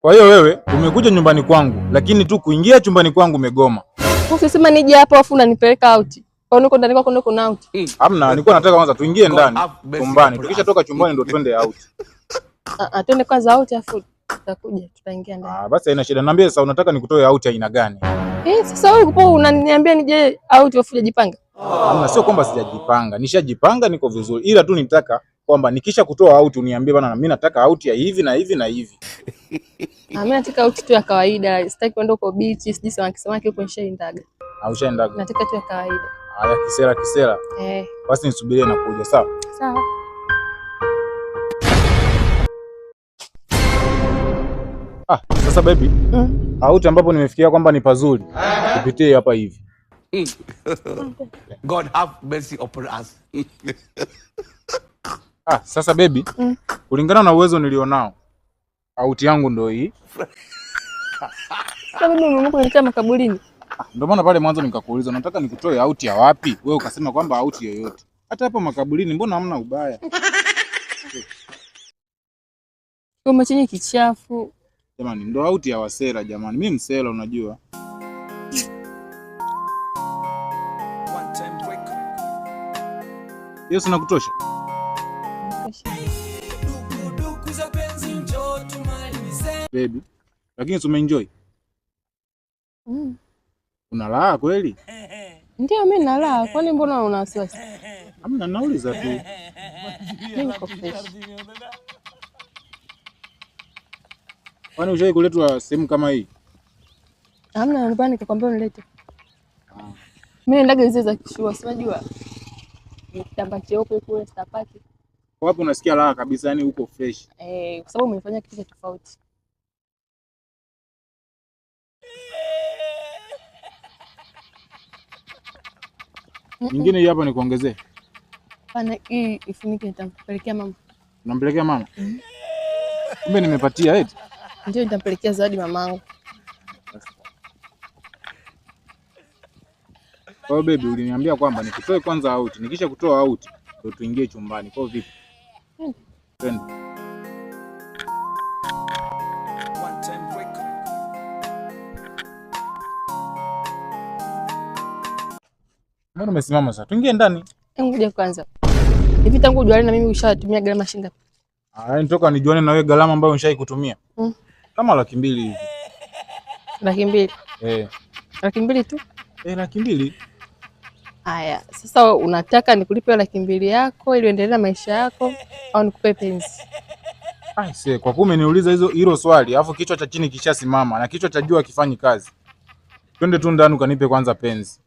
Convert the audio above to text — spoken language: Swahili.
Kwa hiyo wewe umekuja nyumbani kwangu, lakini tu kuingia chumbani kwangu umegoma. Usisema nije hapa afu unanipeleka out. Kwa nini uko ndani kwako niko na out? Hamna, nilikuwa nataka kwanza tuingie ndani chumbani. Tukishatoka chumbani ndo twende out. Twende kwanza out afu tutakuja tutaingia ndani. Basi haina shida. Niambie sasa unataka nikutoe out aina gani? Sasa wewe uko unaniambia nije out afu hujajipanga? Hamna, sio kwamba sijajipanga. Nishajipanga, niko vizuri. Ila tu nitaka kwamba nikisha kutoa out uniambie bana, mimi nataka out ya hivi na hivi na hivi. Mimi nataka out tu ya kawaida. Sitaki kwenda huko beach, siji samaki huko nishaendaga. Ushaendaga? Nataka tu ya kawaida. Haya, kisera. Basi nisubirie na kuja, sawa? Sawa. Sasa baby, out ambapo nimefikia kwamba ni pazuri. Tupitie hapa hivi. God have mercy upon us. Sasa baby, kulingana na uwezo nilionao, out yangu ndio hii. Sasa mimi mimi kuniletea makaburini. Ndio maana pale mwanzo nikakuuliza nataka nikutoe out ya wapi? Wewe ukasema kwamba out yoyote. Hata hapa makaburini mbona hamna ubaya? Kama chenye kichafu. Jamani, ndo out ya wasera jamani. Mimi msela unajua. Yesu nakutosha. Baby, lakini umeenjoy? Unalaa kweli? Ndio mimi nalaa. Kwani mbona una wasiwasi? Hamna, nauliza tu. Mimi niko fresh. Kwani ushawahi kuletwa sehemu kama hii? Hamna, ndio nikakwambia unilete. Mimi ndaga hizo za kishua, si unajua? Kitambaa cheupe kule stapaki. Kwa hapo unasikia raha kabisa, yani uko fresh. Kwa sababu umefanya kitu cha tofauti. Nyingine hii hapa nikuongezee. Pana hii ifunike nitampelekea mama. Unampelekea mama? Kumbe nimepatia eti. Ndio nitampelekea zawadi mamangu. Kwa baby uliniambia kwamba nikutoe kwanza out, nikisha kutoa out ndio tuingie chumbani. Kwa vipi? Twende. Mbona umesimama sasa? Tuingie ndani. Ngoja kwanza. Hivi tangu ujuane na mimi ushatumia gharama shilingi ngapi? Nitoka nijuane na wewe gharama ambayo ushai kutumia. Kama 200,000 hivi. 200,000? 200,000 tu? 200,000. Haya, sasa unataka nikulipe 200,000 yako ili uendelee na maisha yako au nikupe penzi? Kwa kuwa umeniuliza hilo swali, alafu kichwa cha chini kishasimama na kichwa cha juu hakifanyi kazi. Twende tu ndani ukanipe kwanza penzi.